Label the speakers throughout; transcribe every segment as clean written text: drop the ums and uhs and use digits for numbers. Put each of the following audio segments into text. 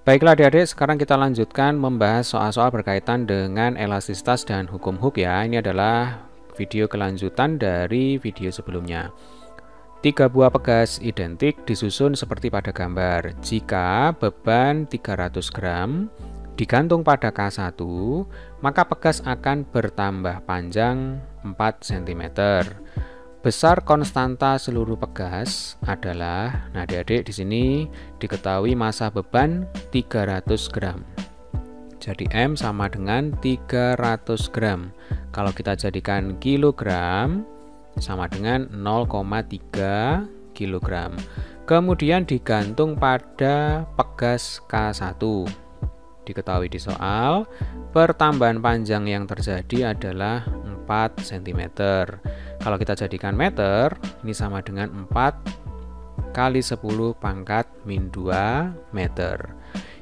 Speaker 1: Baiklah adik-adik, sekarang kita lanjutkan membahas soal-soal berkaitan dengan elastisitas dan hukum Hooke ya. Ini adalah video kelanjutan dari video sebelumnya. 3 buah pegas identik disusun seperti pada gambar. Jika beban 300 gram digantung pada K1, maka pegas akan bertambah panjang 4 cm. Besar konstanta seluruh pegas adalah, nah adik-adik di sini diketahui massa beban 300 gram. Jadi M sama dengan 300 gram. Kalau kita jadikan kilogram sama dengan 0,3 kilogram. Kemudian digantung pada pegas K1. Diketahui di soal, pertambahan panjang yang terjadi adalah 4 cm. Kalau kita jadikan meter, ini sama dengan 4 kali 10 pangkat min 2 meter.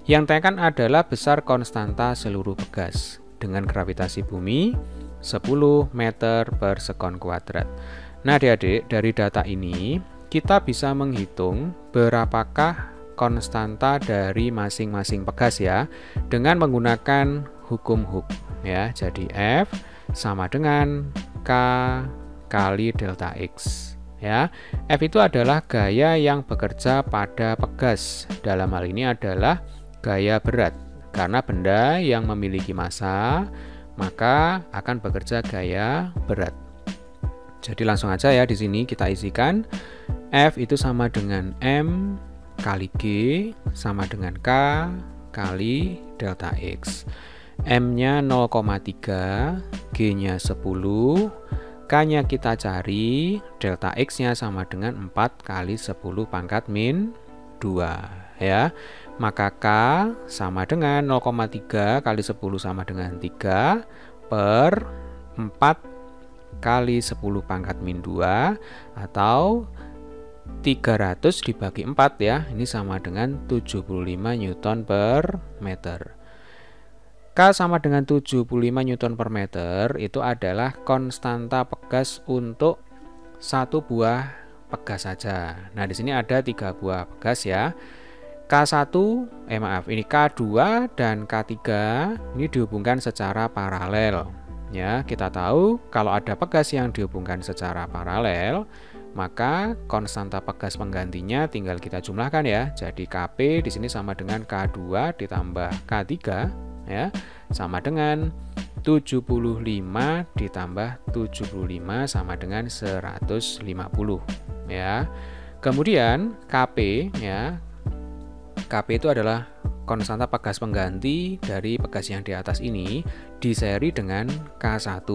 Speaker 1: Yang ditanyakan adalah besar konstanta seluruh pegas dengan gravitasi bumi 10 meter per sekon kuadrat. Nah adik-adik, dari data ini kita bisa menghitung berapakah konstanta dari masing-masing pegas ya, dengan menggunakan hukum Hooke ya. Jadi F sama dengan K kali delta X ya. F itu adalah gaya yang bekerja pada pegas. Dalam hal ini adalah gaya berat. Karena benda yang memiliki massa, maka akan bekerja gaya berat. Jadi langsung aja ya, di sini kita isikan F itu sama dengan M kali G sama dengan K kali delta X. M-nya 0,3, G-nya 10, K-nya kita cari, delta X-nya sama dengan 4 kali 10 pangkat min 2 ya. Maka K sama dengan 0,3 kali 10 sama dengan 3 per 4 kali 10 pangkat min 2 atau 300 dibagi 4 ya. Ini sama dengan 75 Newton per meter. K sama dengan 75 Newton per meter itu adalah konstanta pegas untuk satu buah pegas saja. Nah, di sini ada 3 buah pegas ya. Ini K2 dan K3 ini dihubungkan secara paralel. Ya, kita tahu kalau ada pegas yang dihubungkan secara paralel, maka konstanta pegas penggantinya tinggal kita jumlahkan ya. Jadi Kp di sini sama dengan K2 ditambah K3 ya, sama dengan 75 ditambah 75 sama dengan 150 ya. Kemudian Kp ya, Kp itu adalah konstanta pegas pengganti dari pegas yang di atas ini diseri dengan K1.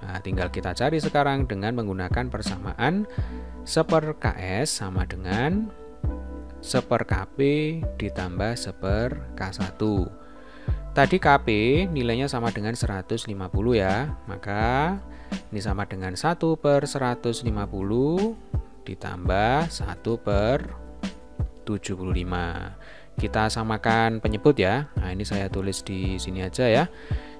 Speaker 1: Nah, tinggal kita cari sekarang dengan menggunakan persamaan 1/Ks sama dengan 1/Kp ditambah 1/K1. Tadi Kp nilainya sama dengan 150 ya, maka ini sama dengan 1/150 ditambah 1/75. Kita samakan penyebut ya. Nah, ini saya tulis di sini aja ya.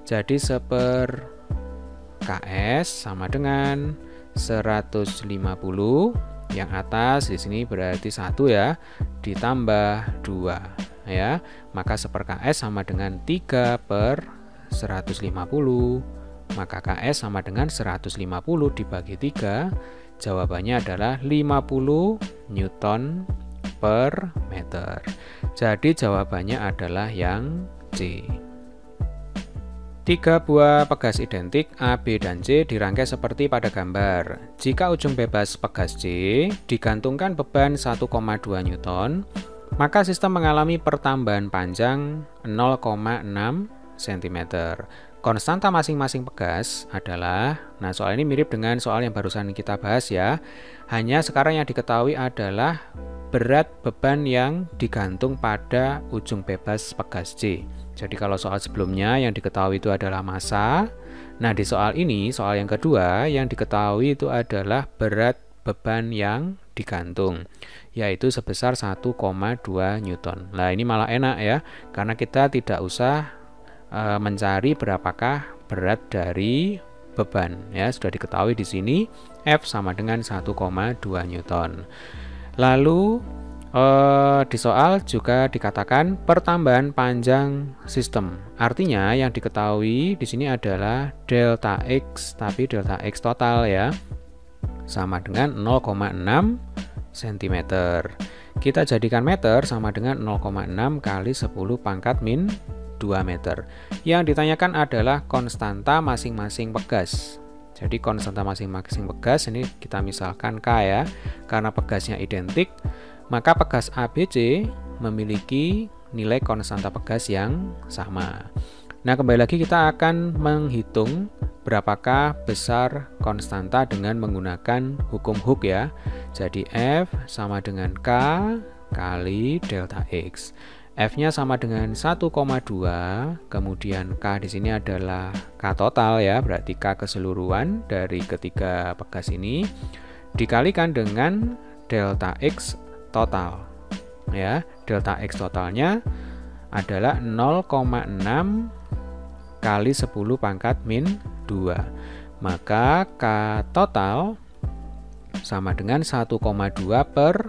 Speaker 1: Jadi 1/Ks sama dengan 150. Yang atas di sini berarti 1 ya, ditambah 2 ya. Maka 1/Ks sama dengan 3/150. Maka Ks sama dengan 150 dibagi 3. Jawabannya adalah 50 Newton per meter. Jadi jawabannya adalah yang C. 3 buah pegas identik A, B, dan C dirangkai seperti pada gambar. Jika ujung bebas pegas C digantungkan beban 1,2 Newton, maka sistem mengalami pertambahan panjang 0,6 cm. Konstanta masing-masing pegas adalah, nah soal ini mirip dengan soal yang barusan kita bahas ya. Hanya sekarang yang diketahui adalah berat beban yang digantung pada ujung bebas pegas C. Jadi kalau soal sebelumnya yang diketahui itu adalah massa. Nah di soal ini, soal yang kedua yang diketahui itu adalah berat beban yang digantung, yaitu sebesar 1,2 Newton. Nah ini malah enak ya, karena kita tidak usah mencari berapakah berat dari beban ya, sudah diketahui di sini F sama dengan 1,2 Newton. Lalu Di soal juga dikatakan pertambahan panjang sistem. Artinya yang diketahui di sini adalah delta X, tapi delta X total ya, sama dengan 0,6 cm. Kita jadikan meter sama dengan 0,6 kali 10 pangkat min 2 meter. Yang ditanyakan adalah konstanta masing-masing pegas. Jadi konstanta masing-masing pegas ini kita misalkan K ya, karena pegasnya identik, maka pegas ABC memiliki nilai konstanta pegas yang sama. Nah, kembali lagi kita akan menghitung berapakah besar konstanta dengan menggunakan hukum Hooke ya. Jadi F sama dengan K kali delta X. F-nya sama dengan 1,2, kemudian K di sini adalah K total ya, berarti K keseluruhan dari ketiga pegas ini dikalikan dengan delta X total. Ya, delta X totalnya adalah 0,6 kali 10 pangkat min 2. Maka K total sama dengan 1,2 per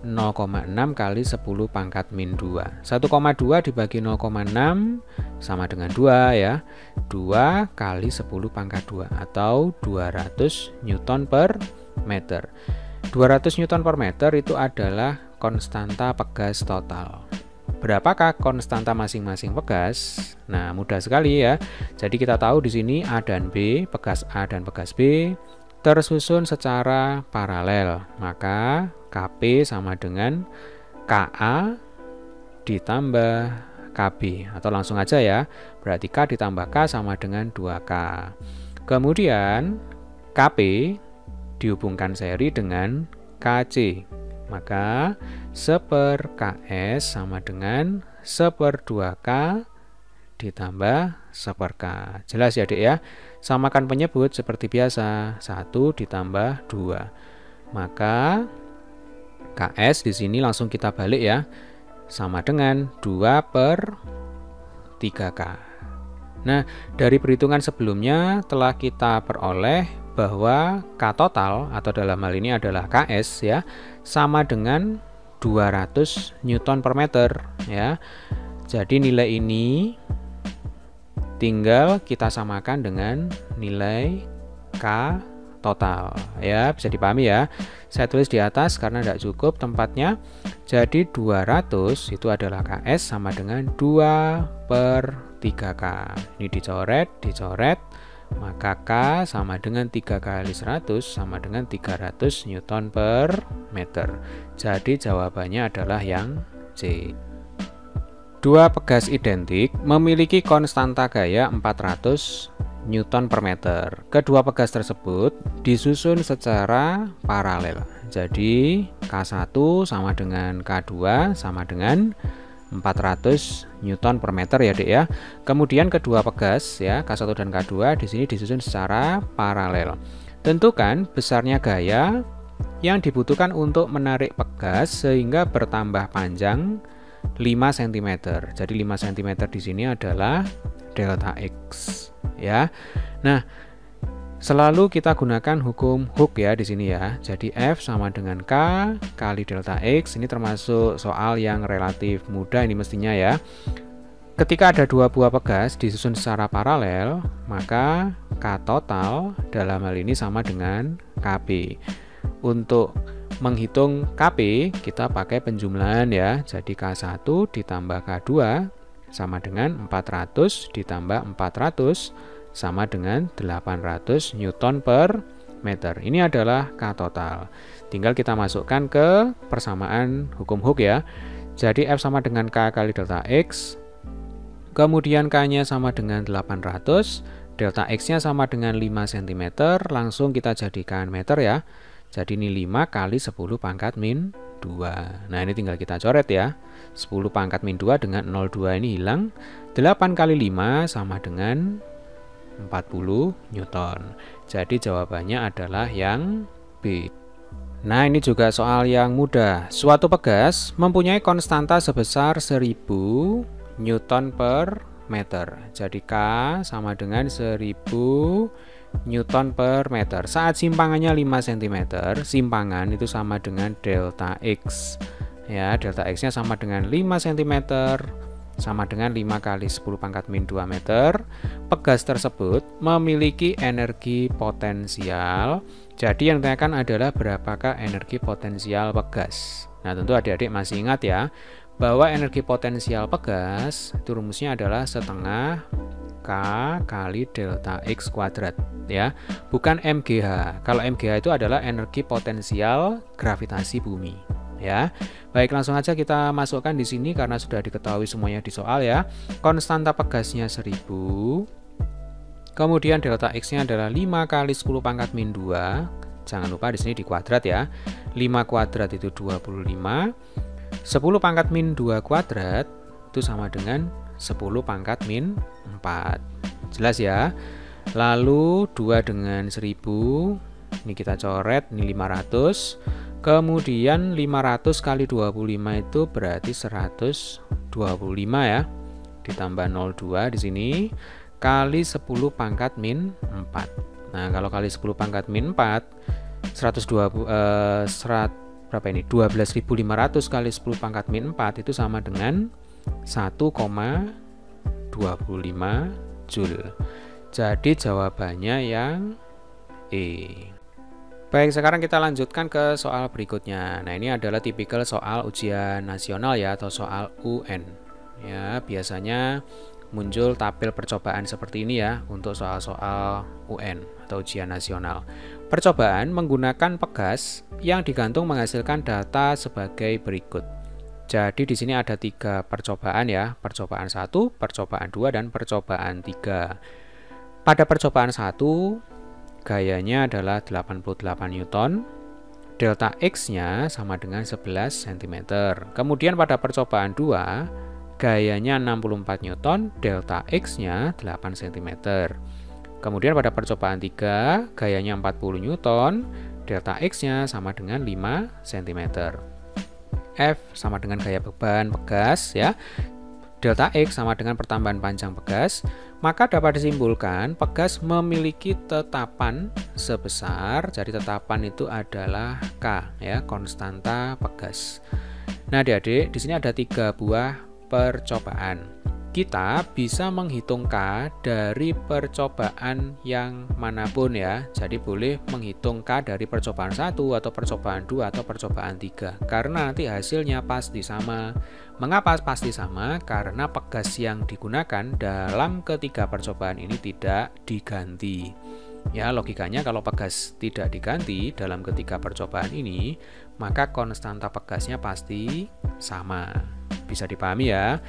Speaker 1: 0,6 kali 10 pangkat min 2. 1,2 dibagi 0,6 sama dengan 2 ya. 2 kali 10 pangkat 2 atau 200 Newton per meter. 200 Newton per meter itu adalah konstanta pegas total. Berapakah konstanta masing-masing pegas? Nah, mudah sekali ya. Jadi kita tahu di sini A dan B, pegas A dan pegas B tersusun secara paralel. Maka KP sama dengan KA ditambah KB, atau langsung aja ya. Berarti K ditambah K sama dengan 2K. Kemudian KP dihubungkan seri dengan KC. Maka 1/KS sama dengan 1/2K ditambah 1/K. Jelas ya Dek ya? Samakan penyebut seperti biasa, 1 ditambah 2. Maka KS di sini langsung kita balik ya, sama dengan 2/3K. Nah, dari perhitungan sebelumnya telah kita peroleh bahwa K total atau dalam hal ini adalah KS ya, sama dengan 200 Newton per meter ya. Jadi nilai ini tinggal kita samakan dengan nilai K total ya, bisa dipahami ya. Saya tulis di atas karena tidak cukup tempatnya. Jadi 200 itu adalah KS sama dengan 2/3K. Ini dicoret, maka K sama dengan 3 kali 100 sama dengan 300 Newton per meter. Jadi jawabannya adalah yang C. Dua pegas identik memiliki konstanta gaya 400 Newton per meter. Kedua pegas tersebut disusun secara paralel. Jadi K1 sama dengan K2 sama dengan 400 Newton per meter ya Dek ya. Kemudian kedua pegas ya, K1 dan K2 di sini disusun secara paralel. Tentukan besarnya gaya yang dibutuhkan untuk menarik pegas sehingga bertambah panjang 5 cm. Jadi 5 cm di sini adalah delta X ya. Nah, selalu kita gunakan hukum Hooke ya di sini ya. Jadi F sama dengan K kali delta X. Ini termasuk soal yang relatif mudah ini mestinya ya. Ketika ada dua buah pegas disusun secara paralel, maka K total dalam hal ini sama dengan KB. Untuk menghitung KP kita pakai penjumlahan ya. Jadi K1 ditambah K2 sama dengan 400 ditambah 400 sama dengan 800 Newton per meter. Ini adalah K total. Tinggal kita masukkan ke persamaan hukum Hooke ya. Jadi F sama dengan K kali delta X. Kemudian K-nya sama dengan 800. Delta X-nya sama dengan 5 cm. Langsung kita jadikan meter ya. Jadi ini 5 kali 10 pangkat min 2. Nah, ini tinggal kita coret ya. 10 pangkat min 2 dengan 0,2 ini hilang. 8 kali 5 sama dengan 40 Newton. Jadi jawabannya adalah yang B. Nah, ini juga soal yang mudah. Suatu pegas mempunyai konstanta sebesar 1000 Newton per meter. Jadi K sama dengan 1000 Newton per meter. Saat simpangannya 5 cm, simpangan itu sama dengan delta X Ya, delta X-nya sama dengan 5 cm, sama dengan 5 kali 10 pangkat min 2 meter. Pegas tersebut memiliki energi potensial. Jadi yang ditanyakan adalah berapakah energi potensial pegas. Nah, tentu adik-adik masih ingat ya, bahwa energi potensial pegas itu rumusnya adalah setengah K kali delta X kuadrat ya, bukan MGH. Kalau MGH itu adalah energi potensial gravitasi bumi ya. Baik, langsung aja kita masukkan di sini karena sudah diketahui semuanya di soal ya. Konstanta pegasnya 1000. Kemudian delta X-nya adalah 5 kali 10 pangkat min 2. Jangan lupa di sini di kuadrat ya. 5 kuadrat itu 25. 10 pangkat min 2 kuadrat itu sama dengan 10 pangkat min 4. Jelas ya? Lalu 2 dengan 10, ini kita coret, ini 500. Kemudian 500 kali 25 itu berarti 125 ya. Ditambah 02 di sini kali 10 pangkat min 4. Nah, kalau kali 10 pangkat min 4 berapa ini? 12.500 kali 10 pangkat min 4 itu sama dengan 1,25 Joule. Jadi jawabannya yang E. Baik, sekarang kita lanjutkan ke soal berikutnya. Nah, ini adalah tipikal soal ujian nasional ya, atau soal UN. Ya, biasanya muncul tabel percobaan seperti ini ya untuk soal-soal UN atau ujian nasional. Percobaan menggunakan pegas yang digantung menghasilkan data sebagai berikut. Jadi di sini ada 3 percobaan ya, percobaan 1, percobaan 2, dan percobaan 3. Pada percobaan 1, gayanya adalah 88 Newton, delta X-nya sama dengan 11 cm. Kemudian pada percobaan 2, gayanya 64 Newton, delta X-nya 8 cm. Kemudian pada percobaan 3, gayanya 40 Newton, delta X-nya sama dengan 5 cm. F sama dengan gaya beban pegas ya. Delta X sama dengan pertambahan panjang pegas. Maka dapat disimpulkan pegas memiliki tetapan sebesar, jadi tetapan itu adalah K ya, konstanta pegas. Nah, adik-adik, di sini ada 3 buah percobaan. Kita bisa menghitung K dari percobaan yang manapun ya. Jadi boleh menghitung K dari percobaan 1 atau percobaan 2 atau percobaan 3. Karena nanti hasilnya pasti sama. Mengapa pasti sama? Karena pegas yang digunakan dalam ketiga percobaan ini tidak diganti. Ya, logikanya kalau pegas tidak diganti dalam ketiga percobaan ini, maka konstanta pegasnya pasti sama. Bisa dipahami ya?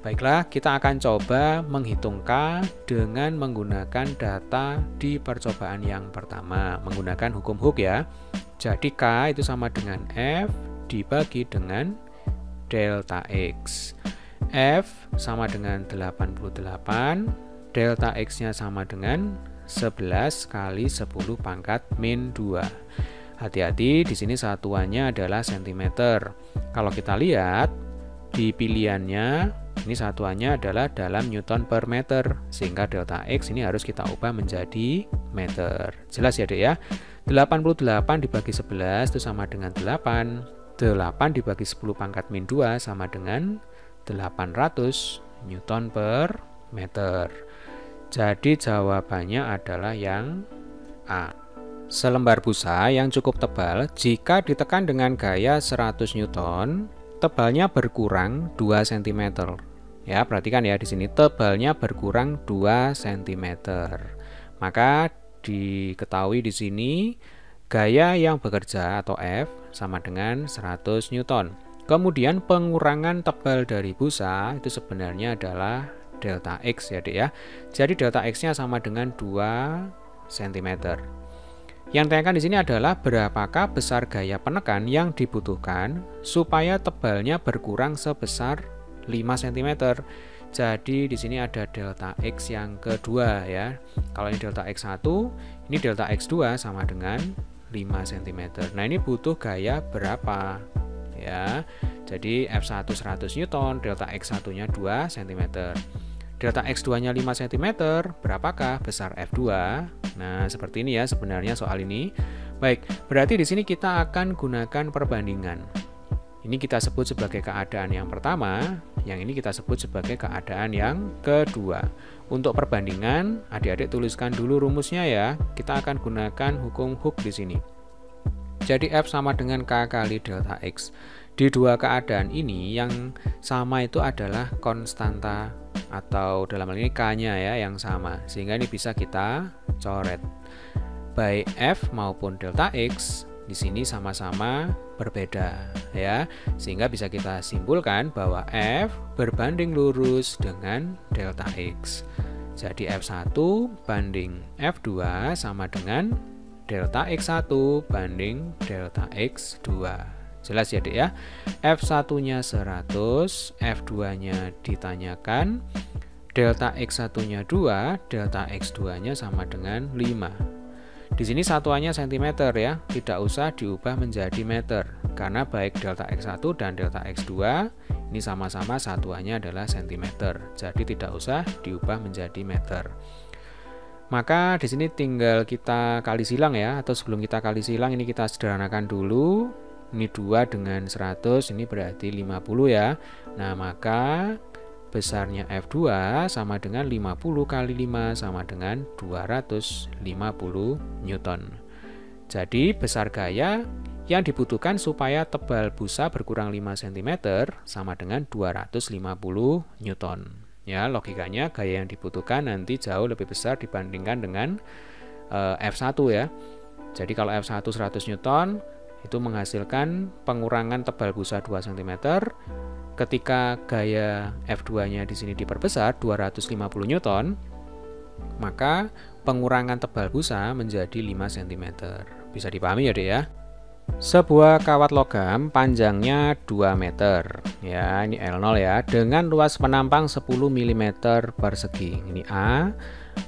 Speaker 1: Baiklah, kita akan coba menghitung K dengan menggunakan data di percobaan yang pertama, menggunakan hukum Hooke ya. Jadi K itu sama dengan F dibagi dengan delta X. F sama dengan 88, delta X-nya sama dengan 11 kali 10 pangkat min 2. Hati-hati, di sini satuannya adalah cm. Kalau kita lihat di pilihannya, ini satuannya adalah dalam Newton per meter, sehingga delta X ini harus kita ubah menjadi meter. Jelas ya, Dek ya? 88 dibagi 11 itu sama dengan 8. 8 dibagi 10 pangkat min 2 sama dengan 800 Newton per meter. Jadi jawabannya adalah yang A. Selembar busa yang cukup tebal jika ditekan dengan gaya 100 Newton, tebalnya berkurang 2 cm. Ya, perhatikan ya di sini tebalnya berkurang 2 cm. Maka diketahui di sini gaya yang bekerja atau F sama dengan 100 Newton. Kemudian pengurangan tebal dari busa itu sebenarnya adalah delta X ya, Dek ya. Jadi delta X-nya sama dengan 2 cm. Yang ditanyakan di sini adalah berapakah besar gaya penekan yang dibutuhkan supaya tebalnya berkurang sebesar 5 cm. Jadi di sini ada delta X yang kedua ya. Kalau ini delta X1, ini delta X2 sama dengan 5 cm. Nah, ini butuh gaya berapa? Ya. Jadi F1 100 Newton, delta X1-nya 2 cm. Delta X2-nya 5 cm, berapakah besar F2? Nah, seperti ini ya sebenarnya soal ini. Baik, berarti di sini kita akan gunakan perbandingan. Ini kita sebut sebagai keadaan yang pertama, yang ini kita sebut sebagai keadaan yang kedua. Untuk perbandingan, adik-adik tuliskan dulu rumusnya ya. Kita akan gunakan hukum Hooke di sini. Jadi F sama dengan K kali delta X. Di dua keadaan ini yang sama itu adalah konstanta atau dalam hal ini K-nya ya yang sama. Sehingga ini bisa kita coret. Baik F maupun delta X di sini sama-sama berbeda ya. Sehingga bisa kita simpulkan bahwa F berbanding lurus dengan delta X. Jadi F1 banding F2 sama dengan delta X1 banding delta X2. Jelas ya Dek ya. F1-nya 100, F2-nya ditanyakan, delta X1-nya 2, delta X2-nya sama dengan 5. Di sini satuannya cm ya, tidak usah diubah menjadi meter karena baik delta X1 dan delta X2 ini sama-sama satuannya adalah cm. Jadi tidak usah diubah menjadi meter. Maka di sini tinggal kita kali silang ya, atau sebelum kita kali silang ini kita sederhanakan dulu. Ini 2 dengan 100 ini berarti 50 ya. Nah, maka besarnya F2 sama dengan 50 kali 5 sama dengan 250 Newton. Jadi besar gaya yang dibutuhkan supaya tebal busa berkurang 5 cm sama dengan 250 Newton. Ya, logikanya gaya yang dibutuhkan nanti jauh lebih besar dibandingkan dengan F1 ya. Jadi kalau F1 100 Newton itu menghasilkan pengurangan tebal busa 2 cm. Ketika gaya F2-nya di sini diperbesar 250 Newton, maka pengurangan tebal busa menjadi 5 cm. Bisa dipahami ya Dek ya? Sebuah kawat logam panjangnya 2 meter. Ya, ini L0 ya, dengan luas penampang 10 mm persegi. Ini A.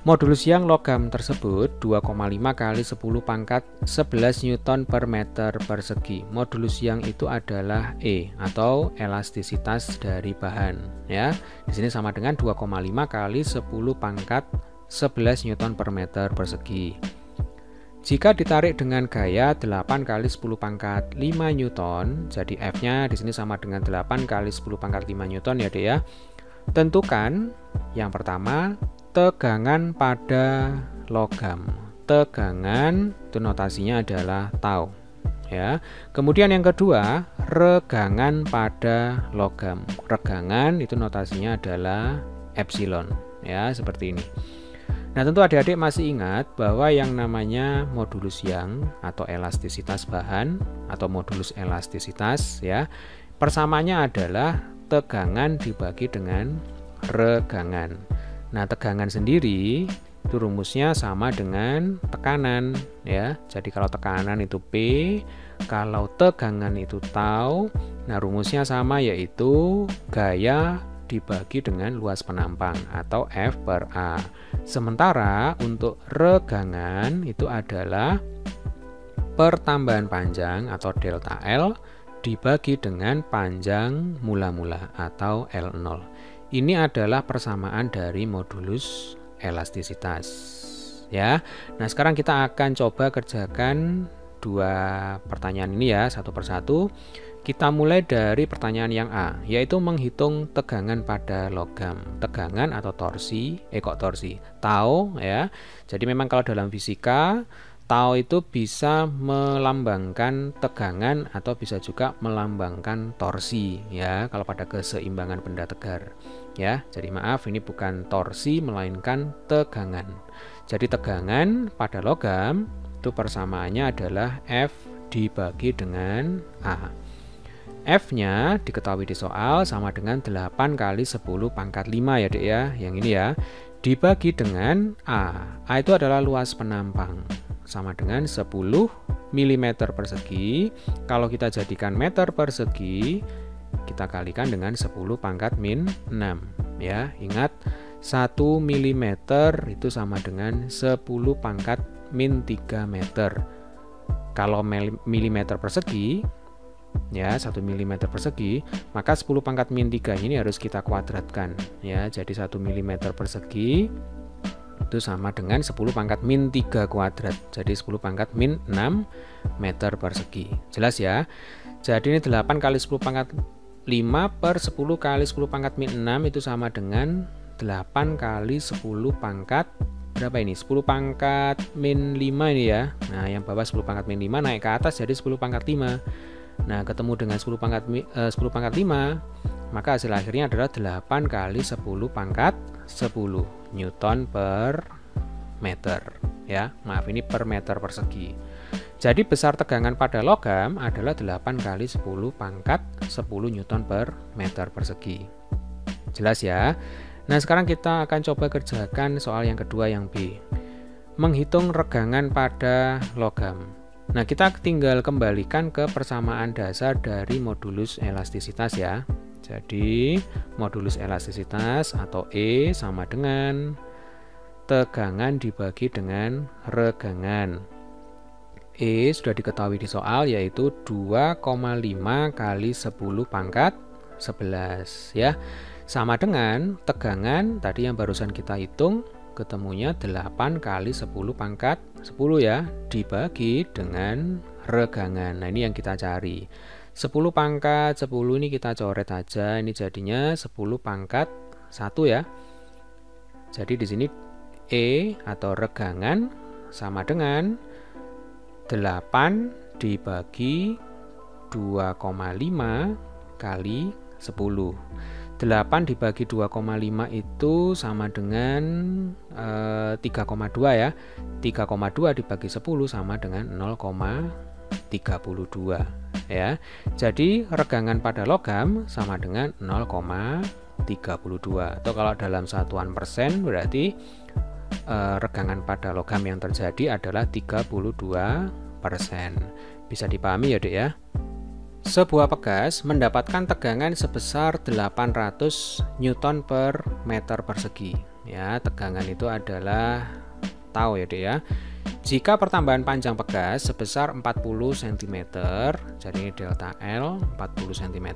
Speaker 1: Modulus yang logam tersebut 2,5 kali 10 pangkat 11 Newton per meter persegi. Modulus yang itu adalah E atau elastisitas dari bahan ya. Di sini sama dengan 2,5 kali 10 pangkat 11 Newton per meter persegi. Jika ditarik dengan gaya 8 kali 10 pangkat 5 Newton, jadi F-nya di sini sama dengan 8 kali 10 pangkat 5 Newton ya Dek ya. Tentukan yang pertama tegangan pada logam. Tegangan itu notasinya adalah tau ya. Kemudian yang kedua regangan pada logam. Regangan itu notasinya adalah epsilon ya, seperti ini. Nah, tentu adik-adik masih ingat bahwa yang namanya modulus yang atau elastisitas bahan atau modulus elastisitas ya, persamaannya adalah tegangan dibagi dengan regangan. Nah, tegangan sendiri itu rumusnya sama dengan tekanan ya. Jadi kalau tekanan itu P, kalau tegangan itu tau, nah rumusnya sama yaitu gaya dibagi dengan luas penampang atau F per A. Sementara untuk regangan itu adalah pertambahan panjang atau delta L dibagi dengan panjang mula-mula atau L0. Ini adalah persamaan dari modulus elastisitas ya. Nah, sekarang kita akan coba kerjakan dua pertanyaan ini ya, satu persatu. Kita mulai dari pertanyaan yang A, yaitu menghitung tegangan pada logam. Tegangan atau torsi, torsi, tau ya. Jadi memang kalau dalam fisika tau itu bisa melambangkan tegangan atau bisa juga melambangkan torsi ya, kalau pada keseimbangan benda tegar ya. Jadi maaf, ini bukan torsi melainkan tegangan. Jadi tegangan pada logam itu persamaannya adalah F dibagi dengan A. F-nya diketahui di soal sama dengan 8 kali 10 pangkat 5 ya Dek ya, yang ini ya, dibagi dengan A. A itu adalah luas penampang sama dengan 10 mm persegi. Kalau kita jadikan meter persegi, kita kalikan dengan 10 pangkat min 6 ya. Ingat 1 mm itu sama dengan 10 pangkat min 3 meter. Kalau milimeter persegi ya, 1 mm persegi, maka 10 pangkat min 3 ini harus kita kuadratkan ya. Jadi 1 mm persegi itu itu sama dengan 10 pangkat min 3 kuadrat. Jadi 10 pangkat min 6 meter persegi. Jelas ya? Jadi ini 8 kali 10 pangkat 5 per 10 kali 10 pangkat min 6 itu sama dengan 8 kali 10 pangkat berapa ini? 10 pangkat min 5 ini ya. Nah, yang bawah 10 pangkat min 5 naik ke atas jadi 10 pangkat 5. Nah, ketemu dengan 10 pangkat 5, maka hasil akhirnya adalah 8 kali 10 pangkat 10 Newton per meter ya. Maaf, ini per meter persegi. Jadi besar tegangan pada logam adalah 8 kali 10 pangkat 10 Newton per meter persegi. Jelas ya? Nah, sekarang kita akan coba kerjakan soal yang kedua, yang B. Menghitung regangan pada logam. Nah, kita tinggal kembalikan ke persamaan dasar dari modulus elastisitas ya. Jadi, modulus elastisitas atau E sama dengan tegangan dibagi dengan regangan. E sudah diketahui di soal, yaitu 2,5 kali 10 pangkat 11 ya. Sama dengan tegangan tadi yang barusan kita hitung, ketemunya 8 kali 10 pangkat 10 ya, dibagi dengan regangan. Nah, ini yang kita cari. 10 pangkat 10 ini kita coret aja, ini jadinya 10 pangkat 1 ya. Jadi di sini E atau regangan sama dengan 8 dibagi 2,5 kali 10. 8 dibagi 2,5 itu sama dengan 3,2 ya. 3,2 dibagi 10 sama dengan 0,32 ya. Jadi regangan pada logam sama dengan 0,32. Atau kalau dalam satuan persen berarti regangan pada logam yang terjadi adalah 32%. Bisa dipahami ya, Dek ya? Sebuah pegas mendapatkan tegangan sebesar 800 Newton per meter persegi. Ya, tegangan itu adalah tahu ya, Dek ya. Jika pertambahan panjang pegas sebesar 40 cm, jadi ini delta L 40 cm,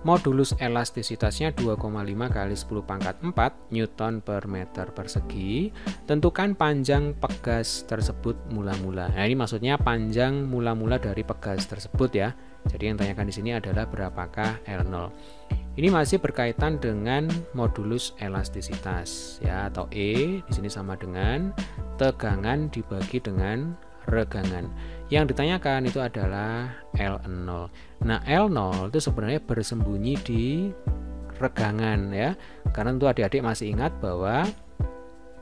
Speaker 1: modulus elastisitasnya 2,5 kali 10 pangkat 4 Newton per meter persegi, tentukan panjang pegas tersebut mula-mula. Nah, ini maksudnya panjang mula-mula dari pegas tersebut ya. Jadi yang ditanyakan di sini adalah berapakah L0. Ini masih berkaitan dengan modulus elastisitas ya, atau E di sini sama dengan tegangan dibagi dengan regangan. Yang ditanyakan itu adalah L0. Nah, L0 itu sebenarnya bersembunyi di regangan ya. Karena tentu adik-adik masih ingat bahwa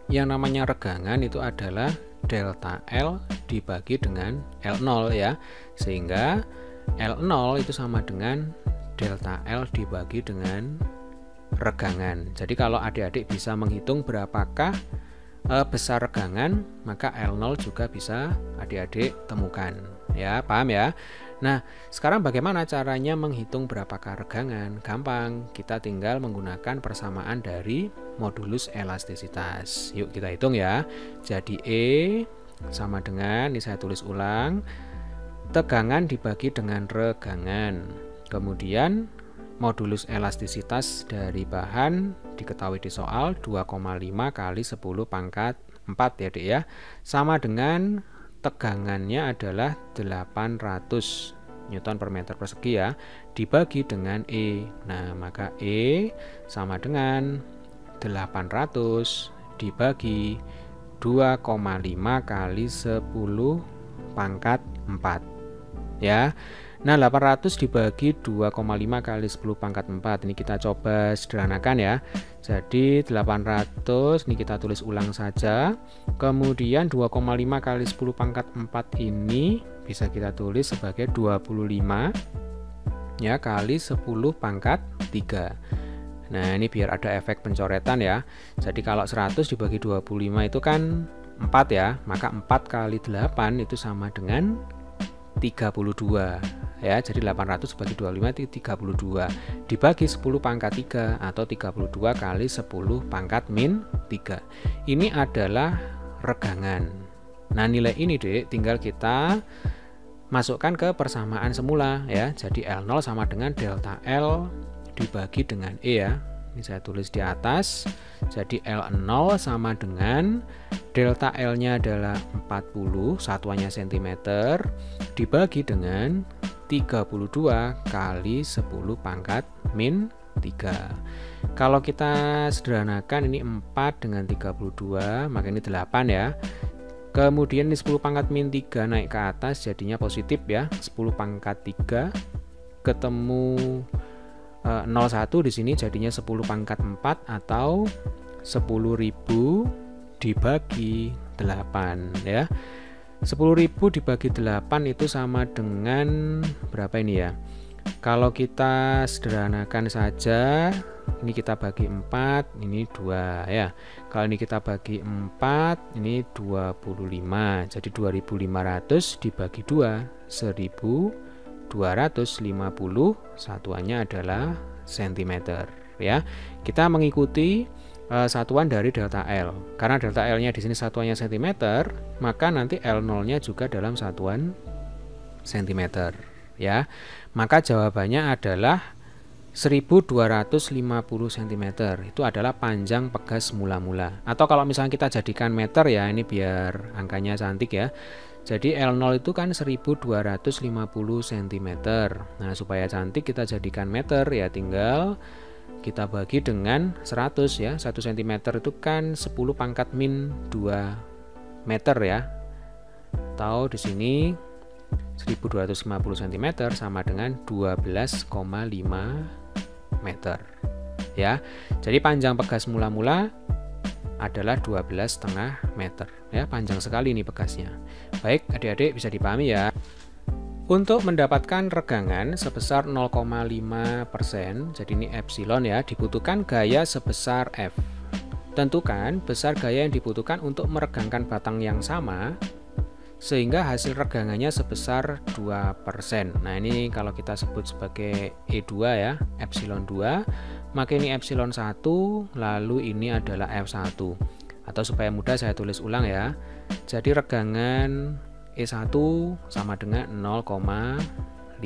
Speaker 1: yang namanya regangan itu adalah delta L dibagi dengan L0 ya. Sehingga L0 itu sama dengan delta L dibagi dengan regangan. Jadi kalau adik-adik bisa menghitung berapakah besar regangan, maka L0 juga bisa adik-adik temukan. Ya, paham ya? Nah, sekarang bagaimana caranya menghitung berapakah regangan? Gampang, kita tinggal menggunakan persamaan dari modulus elastisitas. Yuk kita hitung ya. Jadi E sama dengan, ini saya tulis ulang, tegangan dibagi dengan regangan. Kemudian modulus elastisitas dari bahan diketahui di soal 2,5 kali 10 pangkat 4 ya, Dek ya. Sama dengan tegangannya adalah 800 Newton per meter persegi ya, dibagi dengan E. Nah, maka E sama dengan 800 dibagi 2,5 kali 10 pangkat 4 ya. Nah, 800 dibagi 2,5 kali 10 pangkat 4. Ini kita coba sederhanakan ya. Jadi 800 ini kita tulis ulang saja. Kemudian 2,5 kali 10 pangkat 4 ini bisa kita tulis sebagai 25 ya kali 10 pangkat 3. Nah, ini biar ada efek pencoretan ya. Jadi kalau 100 dibagi 25 itu kan 4 ya. Maka 4 kali 8 itu sama dengan 32 ya. Jadi 800 bagi 25 itu 32 dibagi 10 pangkat 3 atau 32 kali 10 pangkat min 3. Ini adalah regangan. Nah, nilai ini Dek tinggal kita masukkan ke persamaan semula ya. Jadi L0 sama dengan delta L dibagi dengan E ya. Ini saya tulis di atas. Jadi L0 sama dengan delta L-nya adalah 40, satuannya cm, dibagi dengan 32 kali 10 pangkat min 3. Kalau kita sederhanakan, ini 4 dengan 32, maka ini 8 ya. Kemudian ini 10 pangkat min 3 naik ke atas, jadinya positif ya. 10 pangkat 3 ketemu 01 di sini, jadinya 10 pangkat 4 atau 10.000 dibagi 8 ya. 10.000 dibagi 8 itu sama dengan berapa ini ya? Kalau kita sederhanakan saja, ini kita bagi 4, ini 2 ya. Kalau ini kita bagi 4, ini 25. Jadi 2.500 dibagi 2, 1.250, satuannya adalah cm ya. Kita mengikuti satuan dari delta L. Karena delta L-nya di sini satuannya cm, maka nanti L0-nya juga dalam satuan cm ya. Maka jawabannya adalah 1250 cm. Itu adalah panjang pegas mula-mula. Atau kalau misalnya kita jadikan meter ya, ini biar angkanya cantik ya. Jadi L0 itu kan 1250 cm. Nah, supaya cantik kita jadikan meter ya, tinggal kita bagi dengan 100 ya. 1 cm itu kan 10 pangkat min 2 meter ya. Atau di sini 1250 cm sama dengan 12,5 meter ya. Jadi panjang pegas mula-mula adalah 12,5 meter ya. Panjang sekali ini pegasnya. Baik, adik-adik bisa dipahami ya. Untuk mendapatkan regangan sebesar 0,5%, jadi ini epsilon ya, dibutuhkan gaya sebesar F. Tentukan besar gaya yang dibutuhkan untuk meregangkan batang yang sama sehingga hasil regangannya sebesar 2%. Nah, ini kalau kita sebut sebagai E2 ya, epsilon 2, maka ini epsilon 1, lalu ini adalah F1. Atau supaya mudah saya tulis ulang ya. Jadi regangan E1 sama dengan 0,5%.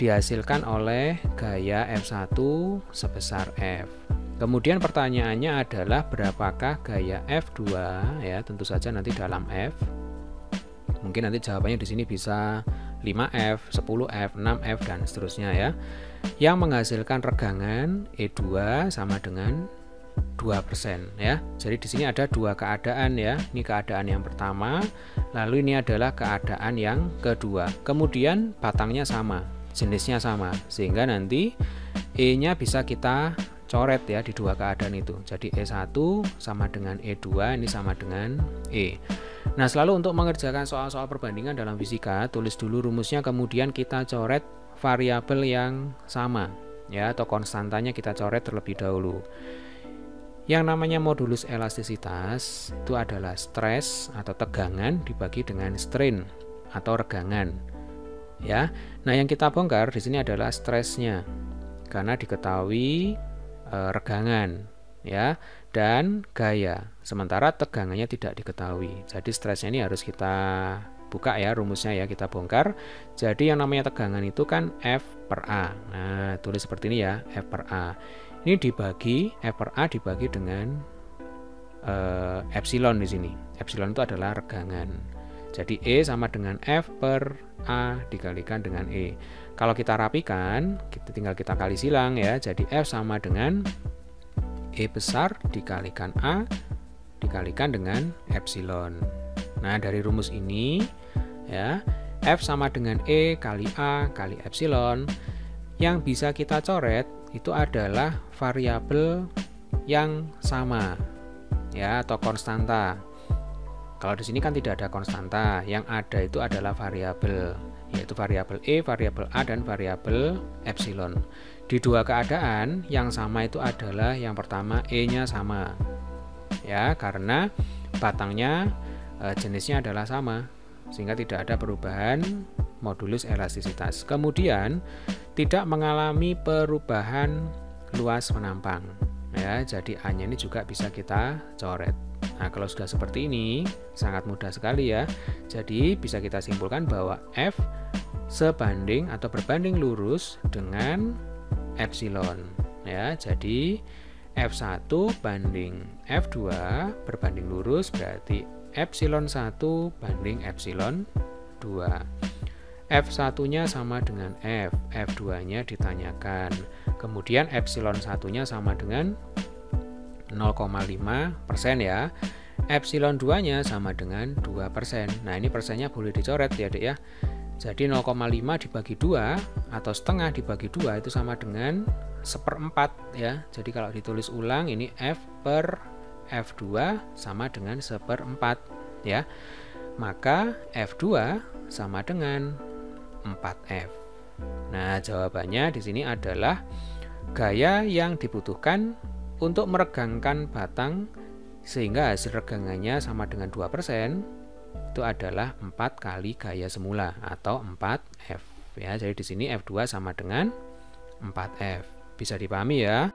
Speaker 1: Dihasilkan oleh gaya F1 sebesar F. Kemudian pertanyaannya adalah berapakah gaya F2 ya, tentu saja nanti dalam F. Mungkin nanti jawabannya di sini bisa 5F, 10F, 6F dan seterusnya ya. Yang menghasilkan regangan E2 sama dengan 2% ya. Jadi di sini ada dua keadaan ya. Ini keadaan yang pertama, lalu ini adalah keadaan yang kedua. Kemudian batangnya sama, jenisnya sama, sehingga nanti E-nya bisa kita coret ya di dua keadaan itu. Jadi E1 sama dengan E2, ini sama dengan E. Nah, selalu untuk mengerjakan soal-soal perbandingan dalam fisika, tulis dulu rumusnya, kemudian kita coret variabel yang sama ya, atau konstantanya kita coret terlebih dahulu. Yang namanya modulus elastisitas itu adalah stres atau tegangan dibagi dengan strain atau regangan. Ya. Nah, yang kita bongkar di sini adalah stresnya. Karena diketahui regangan ya dan gaya. Sementara tegangannya tidak diketahui. Jadi stresnya ini harus kita buka ya rumusnya ya, kita bongkar. Jadi yang namanya tegangan itu kan F per A. Nah, tulis seperti ini ya, F per A. Ini dibagi, F per A dibagi dengan epsilon di sini. Epsilon itu adalah regangan. Jadi E sama dengan F per A dikalikan dengan E. Kalau kita rapikan, tinggal kita kali silang ya. Jadi F sama dengan E besar dikalikan A dikalikan dengan epsilon. Nah, dari rumus ini ya, F sama dengan E kali A kali epsilon. Yang bisa kita coret itu adalah variabel yang sama ya, atau konstanta. Kalau di sini kan tidak ada konstanta, yang ada itu adalah variabel, yaitu variabel E, variabel A, dan variabel epsilon. Di dua keadaan yang sama itu adalah yang pertama E-nya sama ya, karena batangnya jenisnya adalah sama, sehingga tidak ada perubahan modulus elastisitas. Kemudian tidak mengalami perubahan luas penampang ya, jadi A-nya ini juga bisa kita coret. Nah, kalau sudah seperti ini sangat mudah sekali ya. Jadi bisa kita simpulkan bahwa F sebanding atau berbanding lurus dengan epsilon ya. Jadi F1 banding F2 berbanding lurus, berarti epsilon 1 banding epsilon 2. F1-nya sama dengan F, F2-nya ditanyakan. Kemudian epsilon 1-nya sama dengan 0,5% ya. Epsilon 2-nya sama dengan 2%. Nah, ini persennya boleh dicoret ya, Dek ya. Jadi 0,5 dibagi 2 atau setengah dibagi 2 itu sama dengan 1/4 ya. Jadi kalau ditulis ulang ini F per F2 sama dengan 1/4 ya. Maka F2 sama dengan 4F. Nah, jawabannya di sini adalah gaya yang dibutuhkan untuk meregangkan batang sehingga hasil regangannya sama dengan 2%. Itu adalah 4 kali gaya semula atau 4F ya. Jadi di sini F2 sama dengan 4F. Bisa dipahami ya?